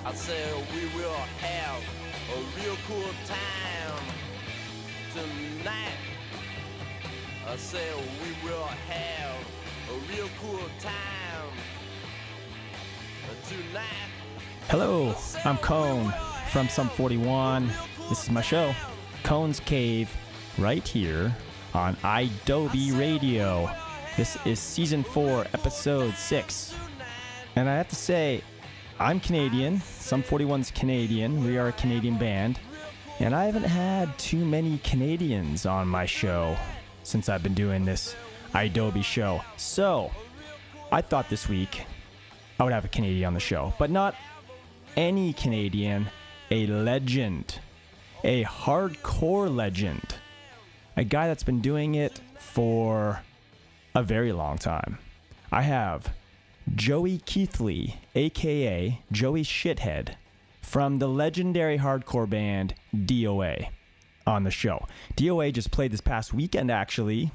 I said we will have a real cool time tonight. I said we will have a real cool time tonight. Hello, I'm Cone from Some 41. This is my show, Cone's Cave, right here on Adobe Radio. This is Season 4, Episode 6. And I have to say, I'm Canadian. Some 41's Canadian. We are a Canadian band. And I haven't had too many Canadians on my show since I've been doing this Adobe show. So, I thought this week I would have a Canadian on the show. But not any Canadian, a legend. A hardcore legend. A guy that's been doing it for a very long time. I have Joey Keithley, aka Joey Shithead, from the legendary hardcore band DOA on the show. DOA just played this past weekend, actually,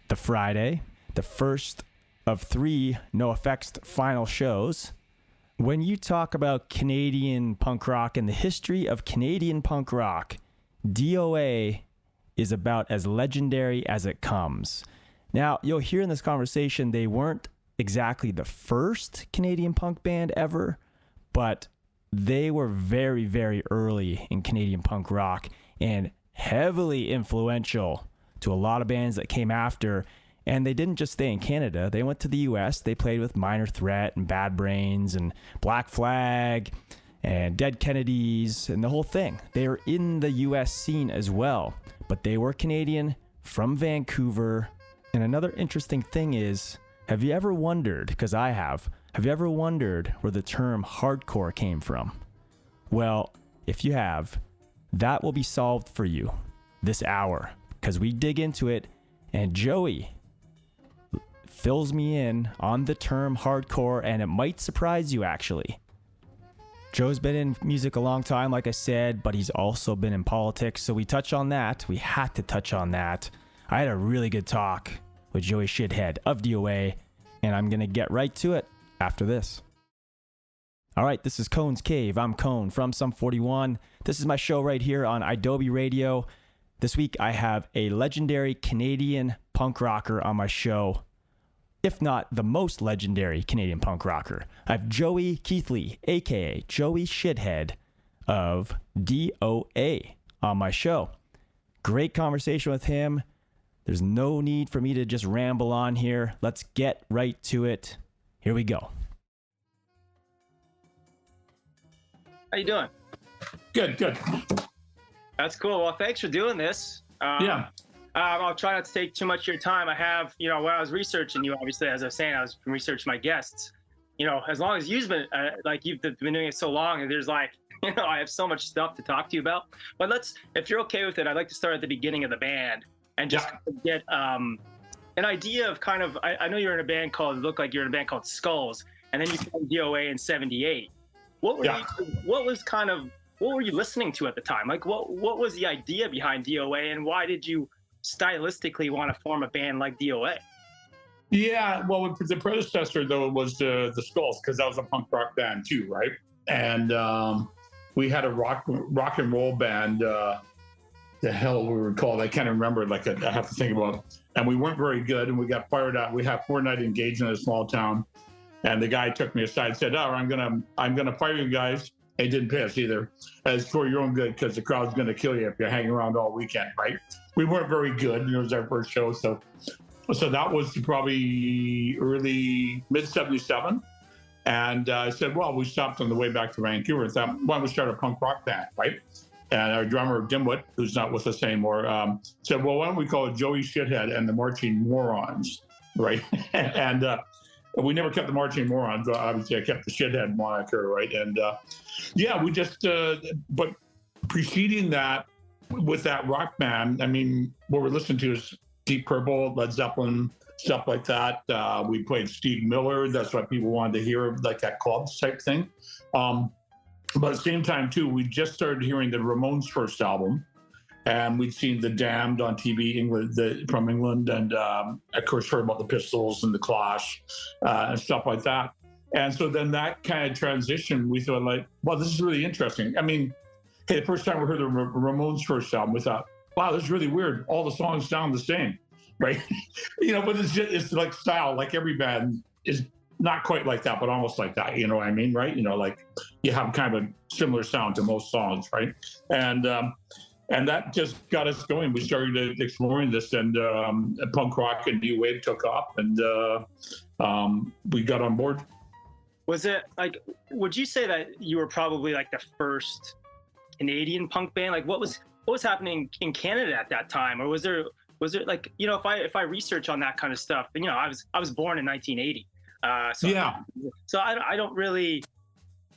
the Friday, the first of 3 NoFX final shows. When you talk about Canadian punk rock and the history of Canadian punk rock, DOA is about as legendary as it comes. Now, you'll hear in this conversation they weren't exactly the first Canadian punk band ever, but they were very, very early in Canadian punk rock and heavily influential to a lot of bands that came after. And they didn't just stay in Canada. They went to the US. They played with Minor Threat and Bad Brains and Black Flag and Dead Kennedys and the whole thing. They were in the US scene as well, but they were Canadian from Vancouver. And another interesting thing is, have you ever wondered, because I have you ever wondered where the term hardcore came from? Well, if you have, that will be solved for you this hour, because we dig into it, and Joey fills me in on the term hardcore, and it might surprise you, actually. Joe's been in music a long time, like I said, but he's also been in politics, so we touch on that. We had to touch on that. I had a really good talk with Joey Shithead of DOA, and I'm going to get right to it after this. All right, this is Cone's Cave. I'm Cone from Some 41. This is my show right here on Adobe Radio. This week, I have a legendary Canadian punk rocker on my show, if not the most legendary Canadian punk rocker. I have Joey Keithley, a.k.a. Joey Shithead of DOA on my show. Great conversation with him. There's no need for me to just ramble on here. Let's get right to it. Here we go. How you doing? Good. That's cool. Well, thanks for doing this. I'll try not to take too much of your time. I have, when I was researching you, obviously, as I was saying, I was researching my guests. As long as you've been, you've been doing it so long, and there's I have so much stuff to talk to you about. But if you're okay with it, I'd like to start at the beginning of the band and just get an idea of I know you're in a band looked like you're in a band called Skulls, and then you formed DOA in '78. What were you listening to at the time? What was the idea behind DOA, and why did you stylistically want to form a band like DOA? Yeah, well, the predecessor, though, was the Skulls, because that was a punk rock band, too, right? And we had a rock and roll band, the hell we were called, I can't remember, I have to think about it. And we weren't very good, and we got fired out. We had 4-night engagement in a small town, and the guy took me aside and said, I'm gonna fire you guys. He didn't pay us either. It's for your own good, because the crowd's going to kill you if you hang around all weekend, right? We weren't very good, and it was our first show. So that was probably mid-'77. And I said, well, we stopped on the way back to Vancouver and thought, why don't we start a punk rock band, right? And our drummer, Dimwit, who's not with us anymore, said, well, why don't we call it Joey Shithead and the Marching Morons, right? And we never kept the Marching Morons. Obviously, I kept the Shithead moniker, right? And we just, but preceding that, with that rock band, what we're listening to is Deep Purple, Led Zeppelin, stuff like that. We played Steve Miller. That's what people wanted to hear, like that clubs type thing. But at the same time, too, we just started hearing the Ramones' first album. And we'd seen The Damned on TV from England. And, of course, heard about the Pistols and the Clash and stuff like that. And so then that kind of transition, we thought like, well, this is really interesting. I mean, hey, the first time we heard the Ramones' first album, we thought, wow, this is really weird. All the songs sound the same, right? But it's like style, like every band is not quite like that, but almost like that. You know what I mean, right? Like you have kind of a similar sound to most songs, right? And that just got us going. We started exploring this, and punk rock and new wave took off, and we got on board. Was it like, would you say that you were probably like the first Canadian punk band? Like what was happening in Canada at that time? Or was there like, if I research on that kind of stuff, I was born in 1980. So I don't really,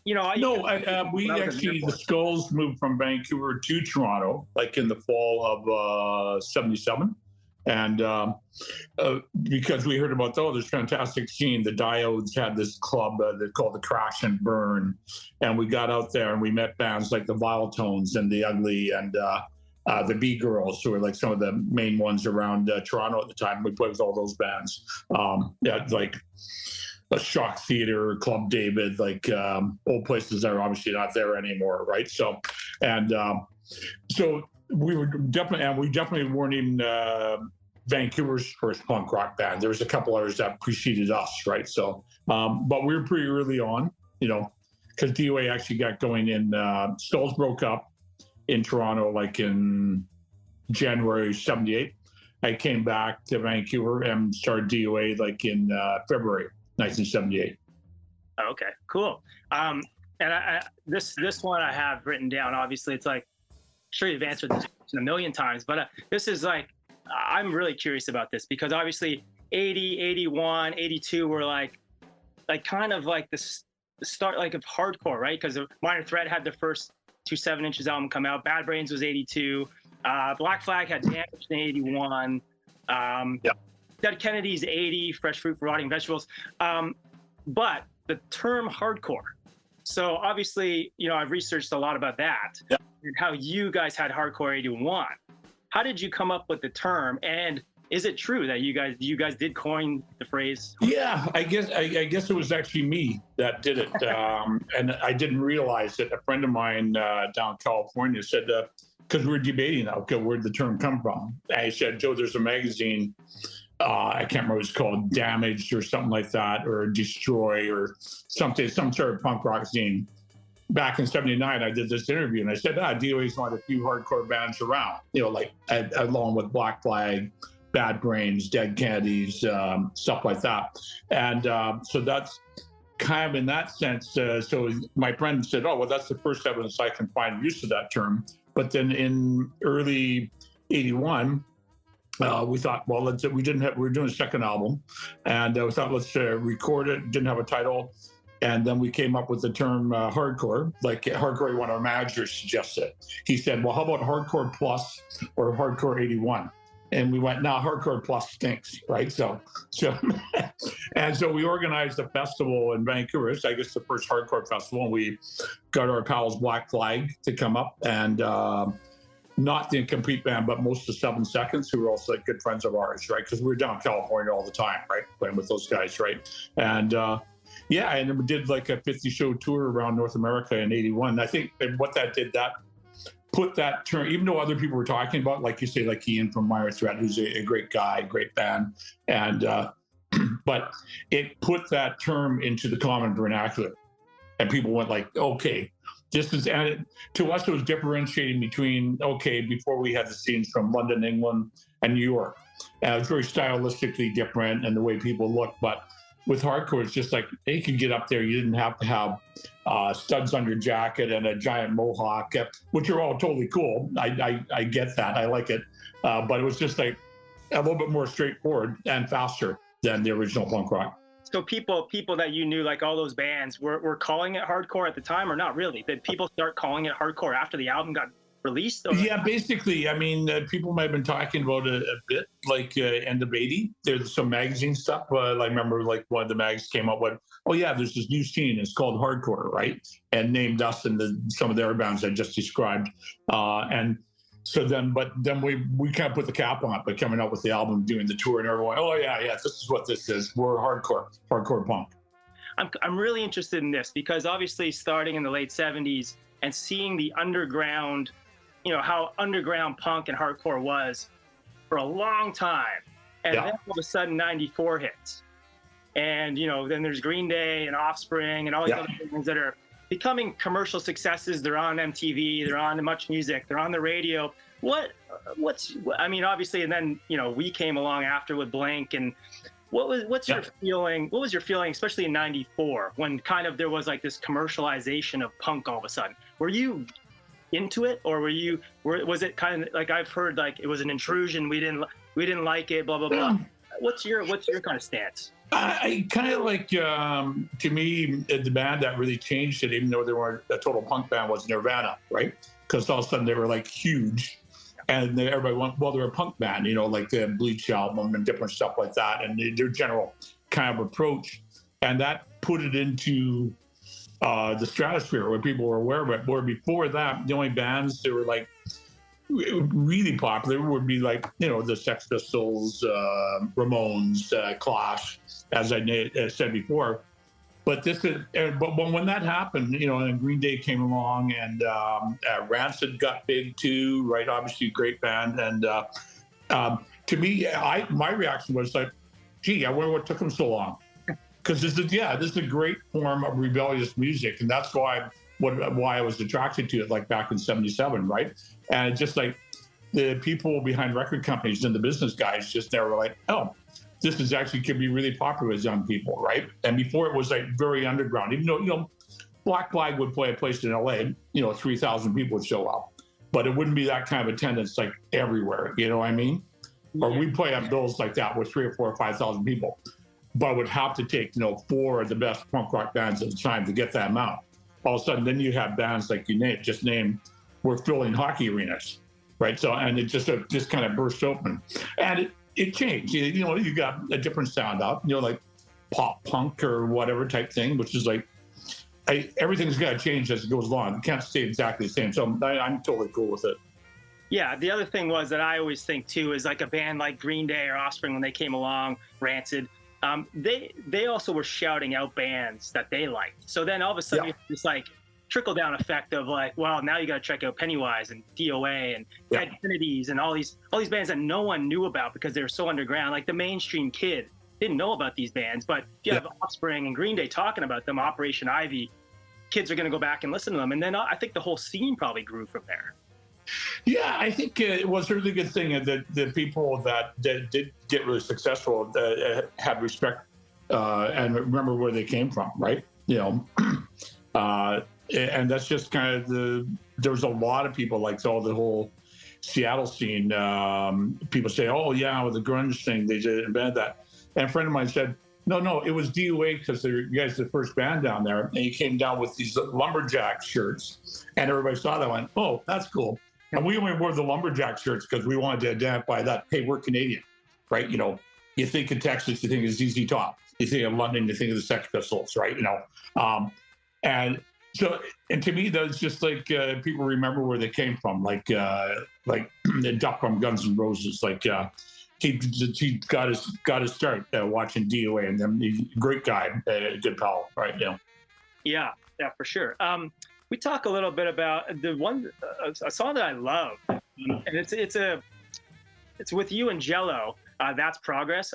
we actually, the Skulls moved from Vancouver to Toronto, like in the fall of 77. And because we heard about, this fantastic scene, the Diodes had this club they called the Crash and Burn. And we got out there and we met bands like the Vile Tones and the Ugly and the B Girls, who were like some of the main ones around Toronto at the time. We played with all those bands. Like a Shock Theater, Club David, like old places that are obviously not there anymore, right? So we definitely weren't even Vancouver's first punk rock band. There was a couple others that preceded us, right? So, but we were pretty early on, because DOA actually got going in, Skulls broke up in Toronto, like in January 78. I came back to Vancouver and started DOA like in February 1978. Okay, cool. And this one I have written down. Obviously, it's like, I'm sure you've answered this question a million times, but this is like, I'm really curious about this because obviously 80, 81, 82 were like kind of like the start like of hardcore, right? Because Minor Threat had the first 2 7-inches album come out. Bad Brains was 82. Black Flag had Damage in 81. Dead Kennedy's 80. Fresh Fruit for Rotting Vegetables. But the term hardcore. So obviously, I've researched a lot about that. Yep. And how you guys had hardcore 81. How did you come up with the term? And is it true that you guys did coin the phrase? Yeah, I guess it was actually me that did it, and I didn't realize it. A friend of mine down in California said, because we were debating, okay, where'd the term come from? And he said, Joe, there's a magazine, I can't remember what it's called, Damaged or something like that, or Destroy or something, some sort of punk rock scene. Back in 79, I did this interview and I said, DOA is one of the few hardcore bands around, like along with Black Flag, Bad Brains, Dead Kennedys, stuff like that. And so that's kind of in that sense. So my friend said, well, that's the first evidence I can find use of that term. But then in early 81, we thought, well, we were doing a second album, and we thought, let's record it. Didn't have a title. And then we came up with the term hardcore, like Hardcore 81, our manager suggested. He said, well, how about Hardcore Plus or Hardcore 81? And we went, nah, Hardcore Plus stinks, right? So and so we organized a festival in Vancouver. It's, I guess, the first hardcore festival. And we got our pals Black Flag to come up, and not the Incomplete Band, but most of 7 Seconds, who were also like good friends of ours, right? Because we were down in California all the time, right? Playing with those guys, right? And and we did like a 50-show tour around North America in 81. I think what that did, that put that term, even though other people were talking about, like you say, like Ian from Minor Threat, who's a great guy, great band, and but it put that term into the common vernacular, and people went like, okay, this is, and to us it was differentiating between, okay, before we had the scenes from London, England, and New York, and it was very stylistically different and the way people looked, but with hardcore, it's just like, you could get up there. You didn't have to have studs on your jacket and a giant mohawk, which are all totally cool. I get that. I like it. But it was just like a little bit more straightforward and faster than the original punk rock. So people that you knew, like all those bands, were calling it hardcore at the time, or not really? Did people start calling it hardcore after the album got released? Or? Yeah, basically. I mean, people might have been talking about it a bit, like end of 80. There's some magazine stuff. I remember like one of the mags came up with, oh yeah, there's this new scene. It's called hardcore, right? And named us and some of their bands I just described. And so then we kind of put the cap on it by coming out with the album, doing the tour, and everyone, oh yeah, this is what this is. We're hardcore punk. I'm really interested in this because obviously starting in the late 70s and seeing the underground, how underground punk and hardcore was for a long time. And then all of a sudden 94 hits. And, then there's Green Day and Offspring and all these other things that are becoming commercial successes. They're on MTV, they're on Much Music, they're on the radio. Obviously, and then, we came along after with Blink. And what's your feeling? What was your feeling, especially in 94, when kind of there was like this commercialization of punk all of a sudden? Were you into it, or was it kind of like, I've heard like it was an intrusion, we didn't like it, blah blah blah. What's your kind of stance? I kind of like, to me, the band that really changed it, even though they weren't a total punk band, was Nirvana, right? Because all of a sudden they were like huge, and everybody went, well, they're a punk band, like the Bleach album and different stuff like that, and their general kind of approach, and that put it into the stratosphere where people were aware of it. Where before that, the only bands that were like really popular would be like, the Sex Pistols, Ramones, Clash, as I said before. But when that happened, and Green Day came along, and Rancid got big too, right? Obviously, a great band. And to me, my reaction was like, gee, I wonder what took them so long. Because this is a great form of rebellious music, and that's why I was attracted to it, like back in '77, right? And just like the people behind record companies and the business guys just never were like, oh, this is actually could be really popular with young people, right? And before it was like very underground, even though Black Flag would play a place in LA, 3,000 people would show up, but it wouldn't be that kind of attendance like everywhere. You know what I mean? Yeah. Or we'd play at bills like that with 3,000 or 4,000 or 5,000 people, but would have to take 4 of the best punk rock bands at the time to get that amount. All of a sudden, then you have bands like you just named were filling hockey arenas, right? So, and it just kind of burst open, and it changed. You got a different sound out, like pop punk or whatever type thing, which is like everything's got to change as it goes along. It can't stay exactly the same. So I'm totally cool with it. Yeah, the other thing was that I always think too is like a band like Green Day or Offspring when they came along, Rancid. They also were shouting out bands that they liked. So then all of a sudden you have this like trickle down effect of like, well, now you got to check out Pennywise and DOA and Dead Kennedys and all these bands that no one knew about because they were so underground. Like the mainstream kid didn't know about these bands, but if you have Offspring and Green Day talking about them, Operation Ivy, kids are going to go back and listen to them. And then I think the whole scene probably grew from there. Yeah, I think it was a really good thing that the people that did get really successful had respect and remember where they came from, right? And that's just kind of there was a lot of people like the whole Seattle scene. People say, oh, yeah, with the grunge thing, they did invent that. And a friend of mine said, no, it was DOA because you guys the first band down there. And he came down with these lumberjack shirts. And everybody saw that and went, oh, that's cool. And we only wore the lumberjack shirts because we wanted to identify that, hey, we're Canadian, right? You think of Texas, you think of ZZ Top. You think of London, you think of the Sex Pistols, right? And to me, that's just like people remember where they came from, like the Duck from Guns N' Roses. Like he got his start watching DOA, and then he's a great guy, good pal, right? Yeah, for sure. We talk a little bit about the one a song that I love, and it's with you and Jello. That's Progress.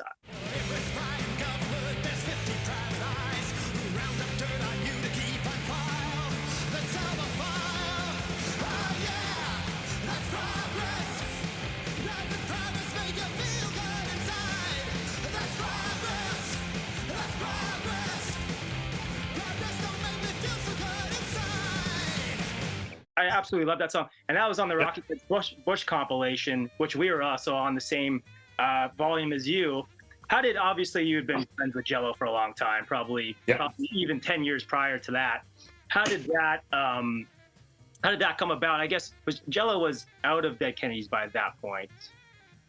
I absolutely love that song. And that was on the Rocky Bush compilation, which we were also on the same volume as you. Obviously you had been friends with Jello for a long time, probably even 10 years prior to that. How did that come about? I guess Jello was out of Dead Kennedys by that point.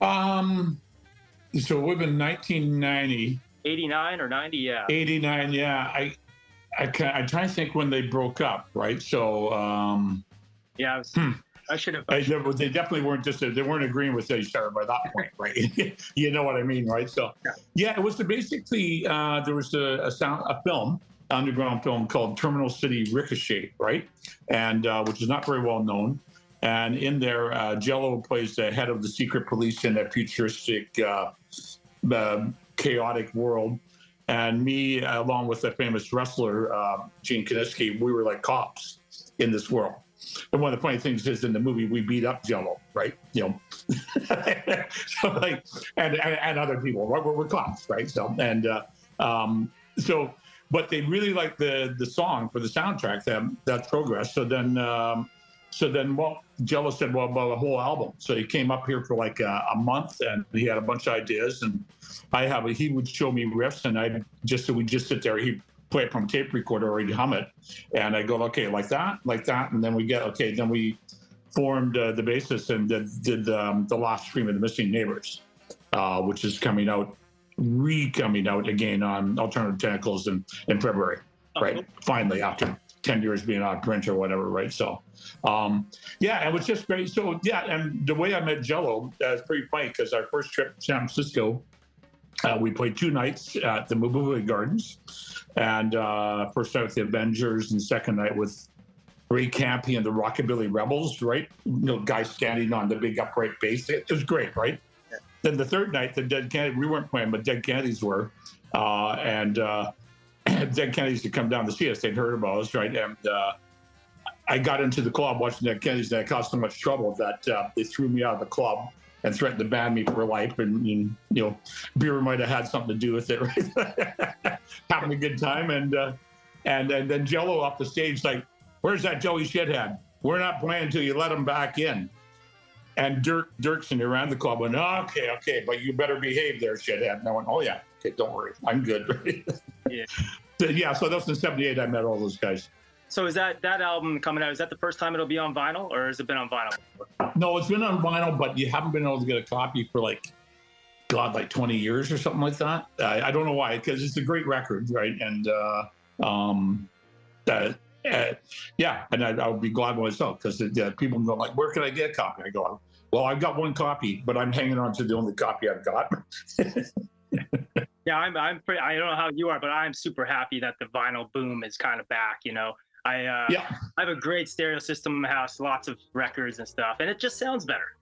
So it would have been 1990. 89 or 90, yeah. 89, yeah. I try to think when they broke up, right? So I should have. They definitely weren't they weren't agreeing with each other by that point, right? You know what I mean, right? So it was basically there was a film underground film called Terminal City Ricochet, right? And which is not very well known. And in there, Jello plays the head of the secret police in a futuristic, chaotic world. And me, along with a famous wrestler, Gene Kiniski, we were like cops in this world. And one of the funny things is in the movie, we beat up Jello, right? You know, so like, and other people, right? We're cops, right? So, and but they really liked the song for the soundtrack, that's Progress. So then, well, Jello said, well, about a whole album. So he came up here for like a month, and he had a bunch of ideas, and he would show me riffs, and we just sit there. He'd play it from a tape recorder, or he'd hum it, and I go, okay, like that, and then then we formed the basis and did the Last Scream of the Missing Neighbors, which is coming out again on Alternative Tentacles in February, right? Finally, after 10 years being out of print or whatever, right? So, it was just great. So, and the way I met Jello is pretty funny, because our first trip to San Francisco, we played 2 nights at the Mabuhay Gardens, and first night with the Avengers, and second night with Ray Campy and the Rockabilly Rebels, right? Guys standing on the big upright bass. It was great, right? Yeah. Then the third night, the Dead Kennedys, we weren't playing, but Dead Kennedys were, and Dead Kennedys to come down to see us. They'd heard about us, right? And I got into the club watching Dead Kennedys, and I caused so much trouble that they threw me out of the club and threatened to ban me for life. And beer might have had something to do with it, right? Having a good time, and then Jello off the stage, like, "Where's that Joey Shithead? We're not playing until you let him back in." And Dirksen around the club went, "Oh, okay, but you better behave there, shithead." And I went, "Oh yeah, okay, don't worry, I'm good." Yeah. So that was in '78. I met all those guys. So is that album coming out? Is that the first time it'll be on vinyl, or has it been on vinyl before? No, it's been on vinyl, but you haven't been able to get a copy for like 20 years or something like that. I don't know why, because it's a great record, right? And and I would be glad myself, because people go like, "Where can I get a copy?" I go, "Well, I've got one copy, but I'm hanging on to the only copy I've got." Yeah, I'm pretty. I don't know how you are, but I'm super happy that the vinyl boom is kind of back. I have a great stereo system in the house, lots of records and stuff, and it just sounds better.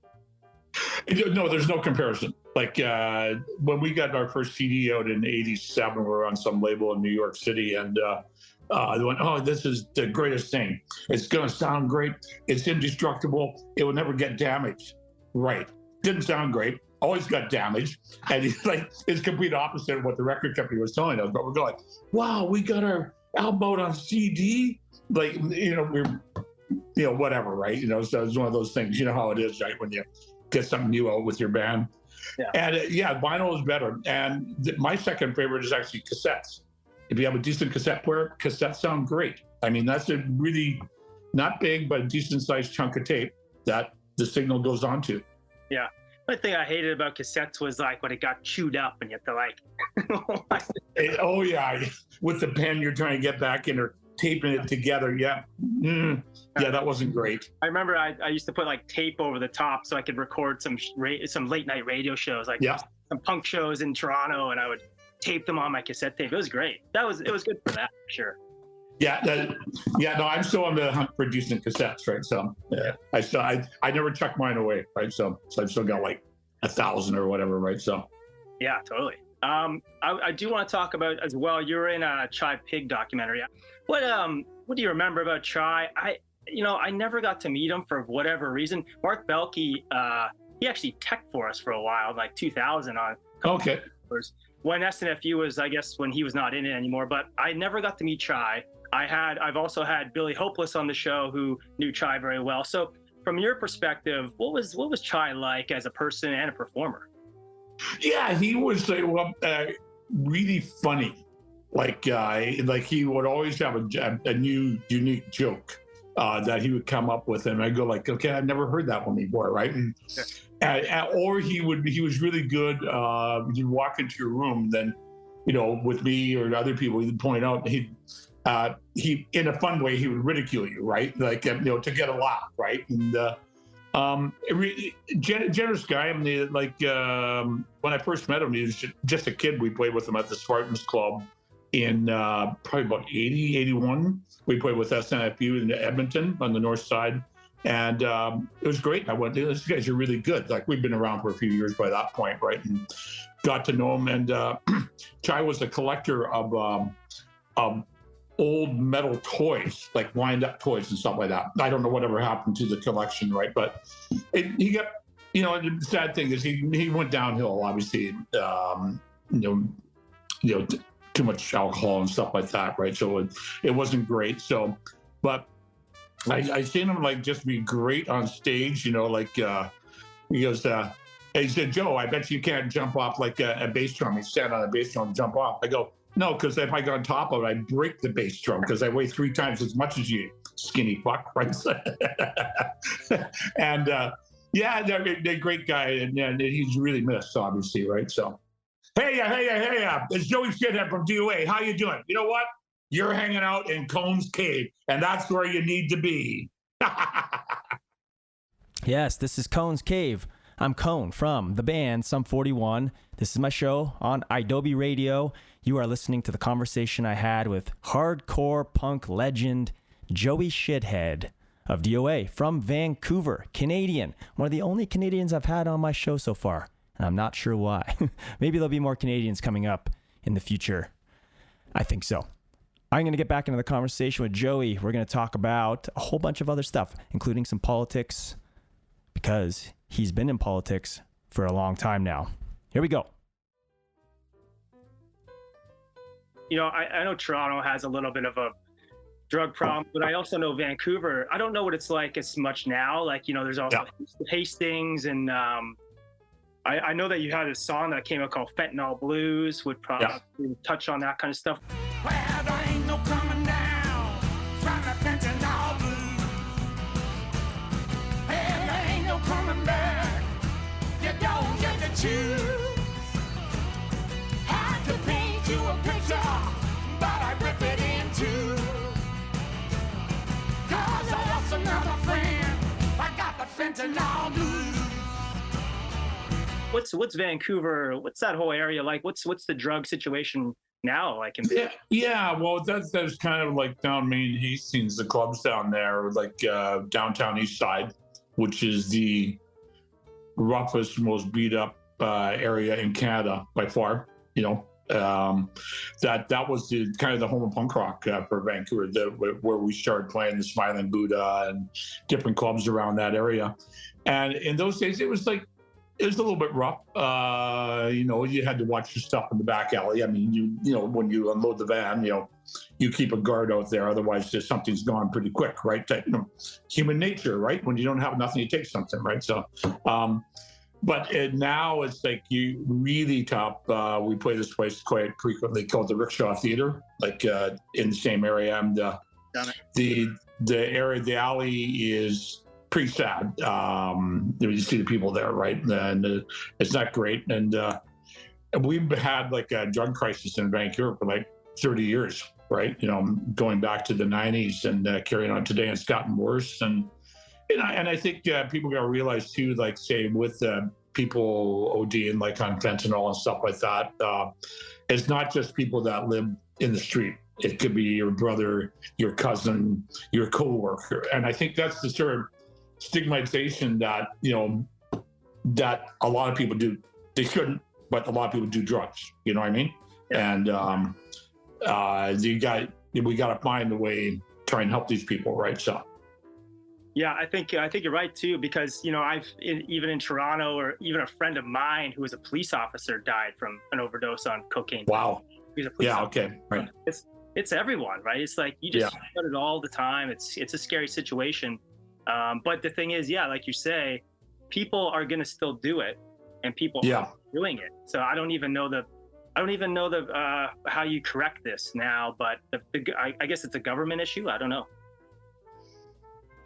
No, there's no comparison. Like when we got our first CD out in '87, we were on some label in New York City, and they went, "Oh, this is the greatest thing. It's going to sound great. It's indestructible. It will never get damaged." Right. Didn't sound great. Always got damaged. And it's complete opposite of what the record company was telling us. But we're going, "Wow, we got our album out on CD." Like, we're, whatever, right? So it's one of those things. You know how it is, right? When you get something new out with your band. Yeah. And vinyl is better. And my second favorite is actually cassettes. If you have a decent cassette player, cassettes sound great. I mean, that's a really not big, but a decent sized chunk of tape that the signal goes onto. Yeah. One thing I hated about cassettes was like when it got chewed up and you have to like. Oh yeah, with the pen you're trying to get back in or taping it together. Yeah. Yeah, that wasn't great. I remember I used to put like tape over the top so I could record some late night radio shows, like some punk shows in Toronto, and I would tape them on my cassette tape. It was great. It was good for that, for sure. Yeah, no, I'm still on the hunt for decent cassettes, right? So I never chucked mine away, right? So I've still got like 1,000 or whatever, right? So yeah, totally. I do want to talk about as well. You're in a Chai Pig documentary. What do you remember about Chai? I never got to meet him for whatever reason. Mark Belke, he actually teched for us for a while, like 2000 on. Okay. When SNFU was, I guess, when he was not in it anymore, but I never got to meet Chai. I've also had Billy Hopeless on the show, who knew Chai very well. So from your perspective, what was Chai like as a person and a performer? Yeah, he was really funny. Like he would always have a new unique joke that he would come up with, and I go like, okay, I've never heard that one before, right? Or he was really good. You'd walk into your room, then with me or other people, he'd point out he in a fun way he would ridicule you, right? Like to get a laugh, right? And generous guy. I mean, when I first met him, he was just a kid. We played with him at the Spartans Club in probably about 80, 81. We played with SNFU in Edmonton on the north side. And it was great. I went, these guys are really good. Like, we've been around for a few years by that point, right? And got to know them. And Chai was a collector of old metal toys, like wind-up toys and stuff like that. I don't know whatever happened to the collection, right? But he got, you know, the sad thing is he went downhill, obviously, too much alcohol and stuff like that, right? So it wasn't great. So, but I seen him like just be great on stage, you know, like he goes, he said, Joe, I bet you can't jump off like a bass drum. He stand on a bass drum and jump off. I go, no, because if I go on top of it, I break the bass drum because I weigh 3 times as much as you, skinny fuck, right? And yeah, they're a great guy, and he's really missed, obviously, right? So, hey, it's Joey Shithead from DOA. How you doing? You know what? You're hanging out in Cone's Cave, and that's where you need to be. Yes, this is Cone's Cave. I'm Cone from the band Sum 41. This is my show on iDoby Radio. You are listening to the conversation I had with hardcore punk legend Joey Shithead of DOA from Vancouver, Canadian. One of the only Canadians I've had on my show so far, and I'm not sure why. Maybe there'll be more Canadians coming up in the future. I think so. I'm going to get back into the conversation with Joey. We're going to talk about a whole bunch of other stuff, including some politics, because he's been in politics for a long time now. Here we go. You know, I know Toronto has a little bit of a drug problem, but I also know Vancouver. I don't know what it's like as much now. Like, you know, there's also Hastings, and I know that you had a song that came out called Fentanyl Blues, would probably touch on that kind of stuff. Well, there ain't no coming down from the fentanyl blues. Well, there ain't no coming back. You don't get to choose. Had to paint you a picture, but I rip it in two. 'Cause I lost another friend. I got the fentanyl blues. What's Vancouver? What's that whole area like? What's the drug situation now like? Yeah. Well, that's kind of like down Main Hastings, the clubs down there, like downtown East Side, which is the roughest, most beat up area in Canada by far. You know, that was the kind of the home of punk rock for Vancouver, where we started playing the Smiling Buddha and different clubs around that area. And in those days, it was a little bit rough. You know, you had to watch your stuff in the back alley. I mean, you know, when you unload the van, you know, you keep a guard out there. Otherwise, just something's gone pretty quick, right? You know, human nature, right? When you don't have nothing, you take something, right? So, but now it's like you really tough. We play this place quite frequently called the Rickshaw Theater, like in the same area. And the area, the alley is pretty sad. You see the people there, right? And it's not great. And we've had like a drug crisis in Vancouver for like 30 years, right? You know, going back to the 90s and carrying on today, and it's gotten worse. And I think people got to realize too, like say with people ODing like on fentanyl and stuff like that, it's not just people that live in the street. It could be your brother, your cousin, your coworker. And I think that's the sort of stigmatization that, you know, that a lot of people do. They shouldn't, but a lot of people do drugs. You know what I mean? Yeah. And we got to find a way to try and help these people, right? So. Yeah, I think you're right too, because you know even in Toronto, or even a friend of mine who was a police officer died from an overdose on cocaine. Wow. He's a police officer. Okay, right. It's everyone, right? It's like you just hear it all the time. It's a scary situation, but the thing is, like you say, people are gonna still do it, and people are doing it. So I don't even know how you correct this now, but I guess it's a government issue. I don't know.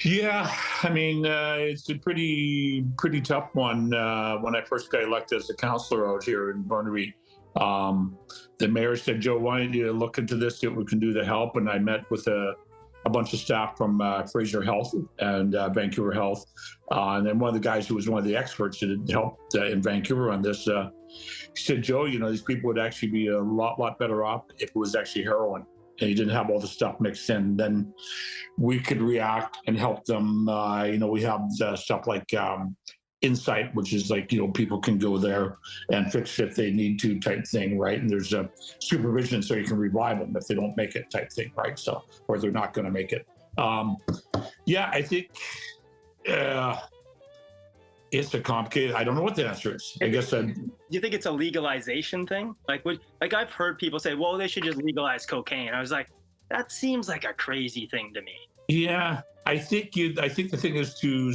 Yeah, I mean, it's a pretty tough one. When I first got elected as a councillor out here in Burnaby, the mayor said, Joe, why don't you look into this, see what we can do to help? And I met with a a bunch of staff from Fraser Health and Vancouver Health. And then one of the guys who was one of the experts that had helped in Vancouver on this, he said, Joe, these people would actually be a lot better off if it was actually heroin and you didn't have all the stuff mixed in. Then we could react and help them. We have stuff like Insight, which is like, people can go there and fix if they need to type thing, right? And there's a supervision so you can revive them if they don't make it type thing, right? So, or they're not going to make it. I think it's a complicated, I don't know what the answer is. I guess do you think it's a legalization thing? Like I've heard people say, well, they should just legalize cocaine. I was like, that seems like a crazy thing to me. Yeah, I think the thing is to,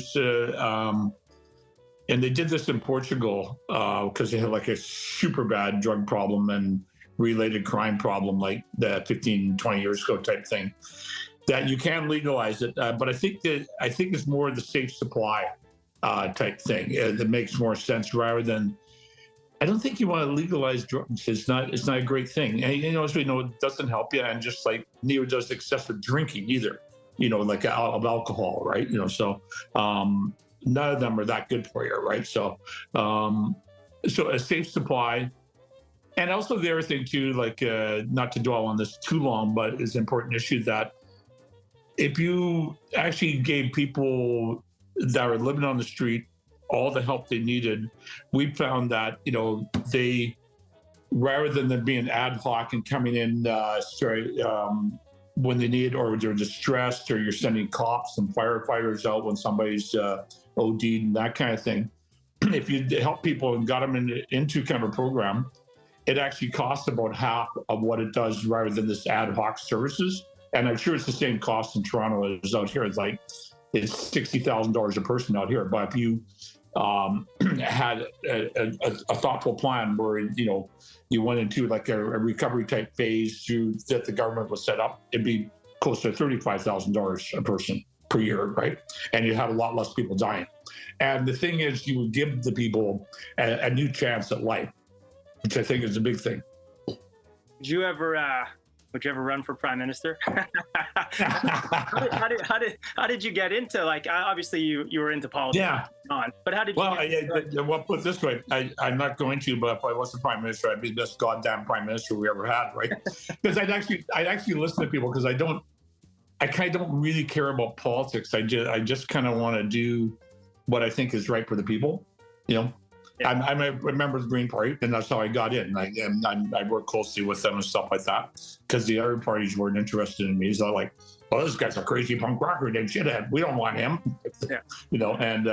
and they did this in Portugal because they had like a super bad drug problem and related crime problem like that 15, 20 years ago type thing, that you can legalize it. But I think it's more the safe supply type thing that makes more sense rather than, I don't think you want to legalize drugs. It's not a great thing. And, as we know, it doesn't help you. And just like neither does excessive drinking either, like of alcohol, right? So, none of them are that good for you, right? So, so a safe supply, and also the other thing too, like not to dwell on this too long, but it's an important issue that if you actually gave people that are living on the street all the help they needed, we found that they, rather than them being ad hoc and coming in when they need, or they're distressed, or you're sending cops and firefighters out when somebody's OD'd and that kind of thing. If you help people and got them into kind of a program, it actually costs about half of what it does rather than this ad hoc services. And I'm sure it's the same cost in Toronto as out here. It's $60,000 a person out here. But if you had a thoughtful plan where, you went into like a recovery type phase that the government was set up, it'd be close to $35,000 a person per year, right? And you had a lot less people dying. And the thing is, you would give the people a new chance at life, which I think is a big thing. Would you ever run for prime minister? How did you get into, like, obviously you were into politics? Yeah. But how did you? Well, put it this way, I'm not going to, but if I was the prime minister, I'd be the best goddamn prime minister we ever had, right? Because I'd actually listen to people, because I kind of don't really care about politics. I just kind of want to do what I think is right for the people, Yeah. I'm a member of the Green Party, and that's how I got in. I work closely with them and stuff like that, because the other parties weren't interested in me. So like, well, this guy's a crazy punk rocker named Shithead. We don't want him. And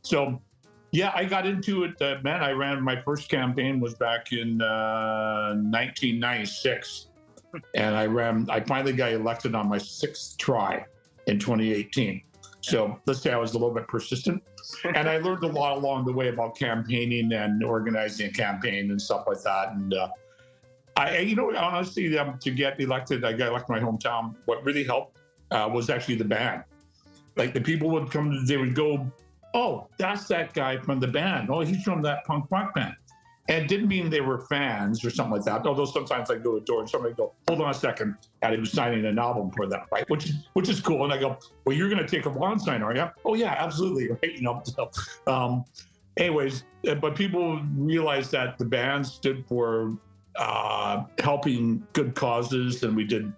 so, yeah, I got into it. Man, I ran, my first campaign was back in 1996. And I finally got elected on my 6th try in 2018. So let's say I was a little bit persistent. And I learned a lot along the way about campaigning and organizing a campaign and stuff like that. And honestly, to get elected, I got elected in my hometown. What really helped was actually the band. Like the people would come, they would go, oh, that's that guy from the band. Oh, he's from that punk rock band. And it didn't mean they were fans or something like that. Although sometimes I go to a door and somebody go, hold on a second, and he was signing an album for them, right? Which is cool. And I go, well, you're going to take a lawn sign, are you? Oh yeah, absolutely, right? So, anyways, but people realized that the band stood for helping good causes, and we done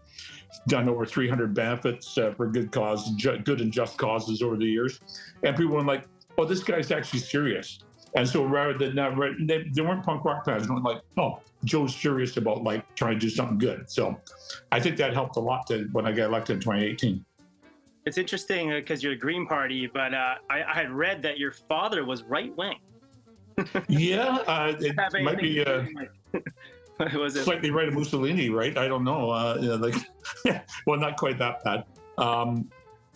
over 300 benefits for good causes, good and just causes over the years. And people were like, oh, this guy's actually serious. And so rather than they weren't punk rock fans, they were like, oh, Joe's serious about like trying to do something good. So I think that helped a lot when I got elected in 2018. It's interesting because you're a Green Party, but I had read that your father was right wing. Yeah, it might be was it? Slightly right of Mussolini, right? I don't know. Well, not quite that bad.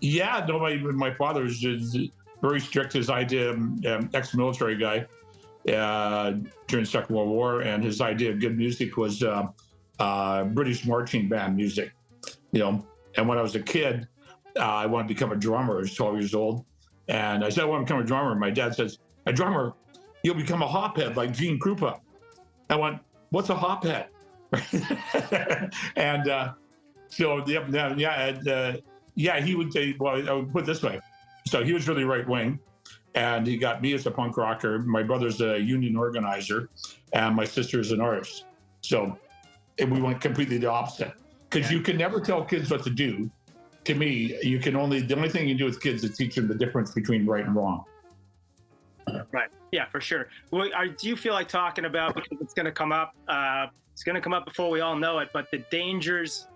Yeah, no, my father is very strict. His idea, ex-military guy during the Second World War, and his idea of good music was British marching band music. And when I was a kid, I wanted to become a drummer. I was 12 years old, and I said I want to become a drummer. My dad says, "A drummer, you'll become a hophead like Gene Krupa." I went, "What's a hophead?" And He would say, well, I would put it this way. So he was really right wing, and he got me as a punk rocker. My brother's a union organizer, and my sister's an artist. So we went completely the opposite. Because you can never tell kids what to do. To me, the only thing you can do with kids is teach them the difference between right and wrong. Right. Yeah, for sure. Well, do you feel like talking about, because it's going to come up, before we all know it, but the dangers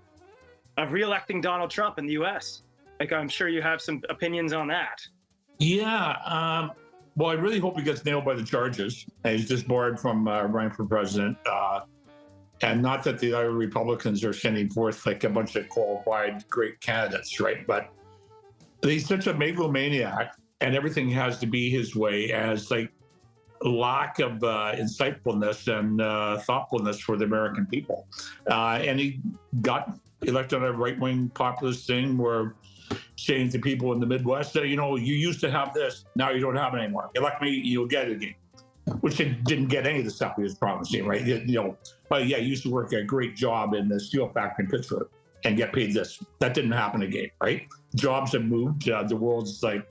of re-electing Donald Trump in the U.S.? Like, I'm sure you have some opinions on that. Yeah. Well, I really hope he gets nailed by the charges. He's just barred from running for president. And not that the other Republicans are sending forth like a bunch of qualified great candidates, right? But he's such a megalomaniac, and everything has to be his way, as like lack of insightfulness and thoughtfulness for the American people. And he got elected on a right-wing populist thing where saying to people in the Midwest that, you used to have this, now you don't have it anymore. Elect me, you'll get it again. Which it didn't get any of the stuff he was promising, right? But yeah, he used to work a great job in the steel factory in Pittsburgh and get paid this. That didn't happen again, right? Jobs have moved. The world's like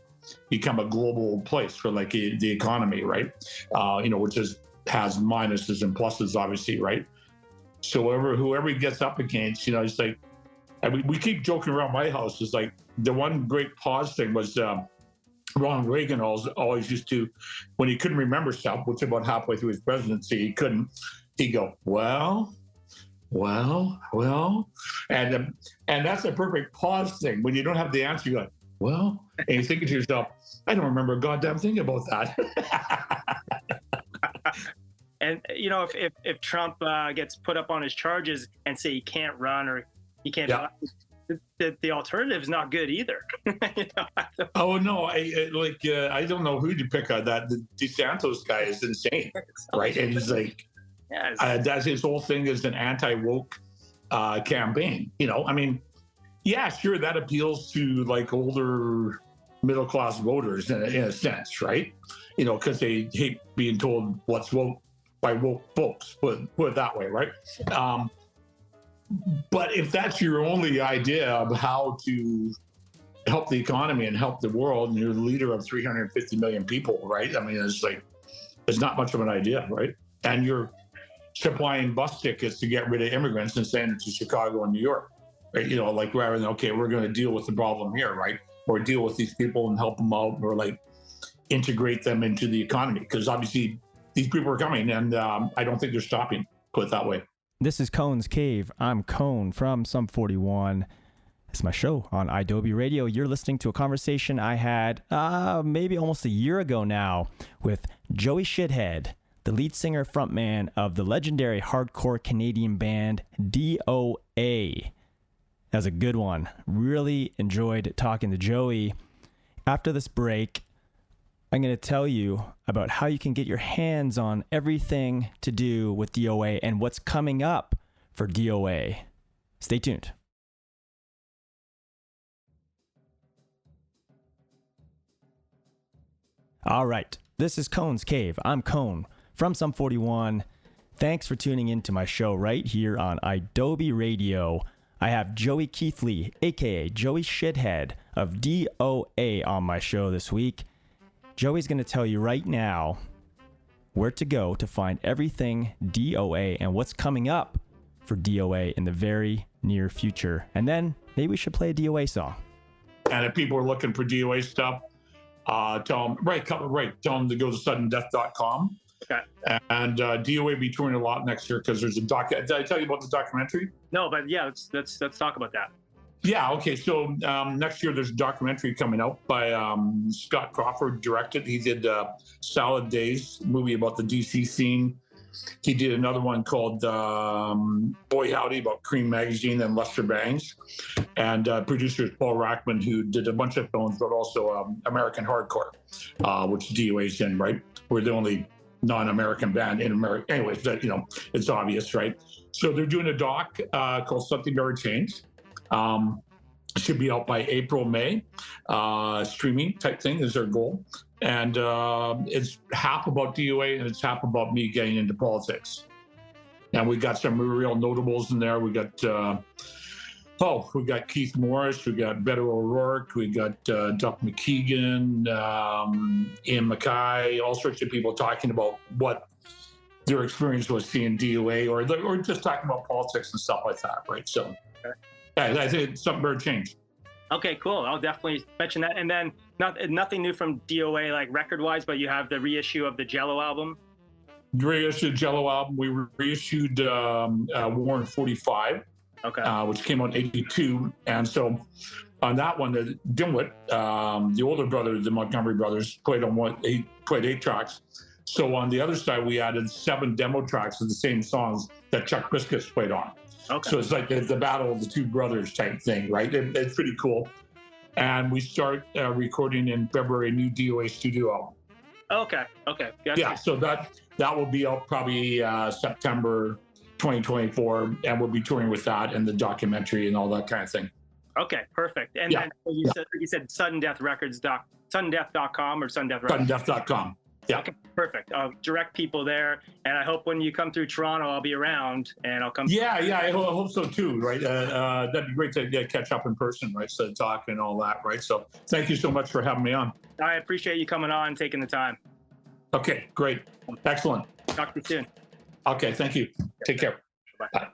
become a global place for like the economy, right? Which has minuses and pluses, obviously, right? So whoever he gets up against, it's like, we keep joking around my house. Is like the one great pause thing was. Ronald Reagan always used to, when he couldn't remember stuff, which about halfway through his presidency, he couldn't, he'd go, well, and that's a perfect pause thing. When you don't have the answer, you're like, well, and you're thinking to yourself, I don't remember a goddamn thing about that. And, if Trump gets put up on his charges and say he can't run or he can't, the alternative is not good either. Oh no, I don't know who to pick on that. The DeSantis guy is insane, right? And he's like, that's his whole thing is an anti-woke campaign. Sure, that appeals to like older middle-class voters in a sense, right? Because they hate being told what's woke by woke folks, put it that way, right? But if that's your only idea of how to help the economy and help the world, and you're the leader of 350 million people, right? I mean, it's not much of an idea, right? And you're supplying bus tickets to get rid of immigrants and sending them to Chicago and New York, right? Like rather than, okay, we're going to deal with the problem here, right? Or deal with these people and help them out, or like integrate them into the economy. Because obviously these people are coming, and I don't think they're stopping, put it that way. This is Cone's Cave. I'm Cone from Sum 41. It's my show on iDoby Radio. You're listening to a conversation I had maybe almost a year ago now with Joey Shithead, the lead singer frontman of the legendary hardcore Canadian band DOA. That was a good one. Really enjoyed talking to Joey. After this break, I'm going to tell you about how you can get your hands on everything to do with DOA and what's coming up for DOA. Stay tuned. All right, this is Cone's Cave. I'm Cone from Sum 41. Thanks for tuning in to my show right here on iDoby Radio. I have Joey Keithley, aka Joey Shithead of DOA, on my show this week. Joey's going to tell you right now where to go to find everything DOA and what's coming up for DOA in the very near future. And then maybe we should play a DOA song. And if people are looking for DOA stuff, tell them to go to suddendeath.com. Okay. And DOA will be touring a lot next year because there's a did I tell you about the documentary? No, but yeah, let's talk about that. Yeah, okay. So next year there's a documentary coming out by Scott Crawford, directed. He did Salad Days, movie about the DC scene. He did another one called Boy Howdy about Cream Magazine and Lester Bangs. And producer is Paul Rackman, who did a bunch of films, but also American Hardcore, which DOA's in, right? We're the only non-American band in America. Anyways, it's obvious, right? So they're doing a doc called Something Never Changed. Should be out by April, May. Streaming type thing is their goal. And it's half about DOA and it's half about me getting into politics. And we got some real notables in there. We got Oh, we got Keith Morris, we got Beto O'Rourke, we got Duck McKeegan, Ian Mackay, all sorts of people talking about what their experience was seeing DOA, or just talking about politics and stuff like that, right? So, I think something better changed. Okay, cool. I'll definitely mention that. And then nothing new from DOA, like record-wise, but you have the reissue of the Jello album. Reissued Jello album. We reissued Warren 45. Okay. Which came out in 82. And so on that one, the Dimwit, the older brother, the Montgomery brothers, played 8 tracks. So on the other side, we added 7 demo tracks of the same songs that Chuck Biscuits played on. Okay. So it's like the battle of the two brothers type thing, right? It's pretty cool. And we start recording in February a new DOA studio album. Okay. Gotcha. Yeah, so that will be out probably September 2024, and we'll be touring with that and the documentary and all that kind of thing. Okay, perfect. And then you said suddendeath.com or Sudden Death Records? Suddendeath.com. Yeah. Okay, perfect. I'll direct people there, and I hope when you come through Toronto, I'll be around, and I'll come. Yeah, I hope so too, right? That'd be great to catch up in person, right? So talk and all that, right? So thank you so much for having me on. I appreciate you coming on and taking the time. Okay, great. Excellent. Talk to you soon. Okay, thank you. Take care. Bye. Bye.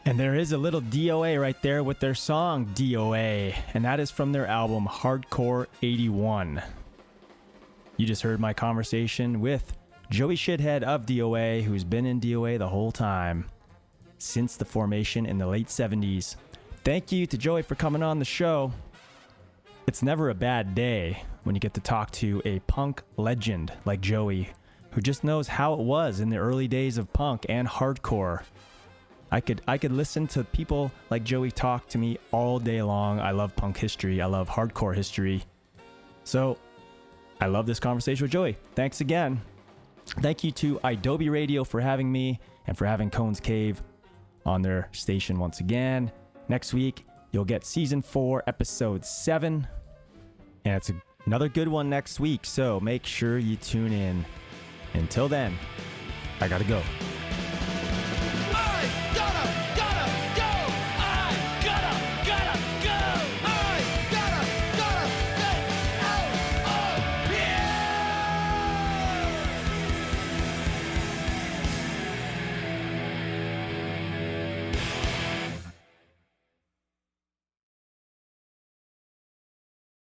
And there is a little DOA right there with their song DOA, and that is from their album Hardcore 81. You just heard my conversation with Joey Shithead of DOA, who's been in DOA the whole time since the formation in the late 70s. Thank you to Joey for coming on the show. It's never a bad day when you get to talk to a punk legend like Joey, who just knows how it was in the early days of punk and hardcore. I could listen to people like Joey talk to me all day long. I love punk history. I love hardcore history. So I love this conversation with Joey. Thanks again. Thank you to iDoby Radio for having me and for having Cone's Cave on their station once again. Next week, you'll get Season 4, Episode 7. And it's another good one next week, so make sure you tune in. Until then, I gotta go. Hey,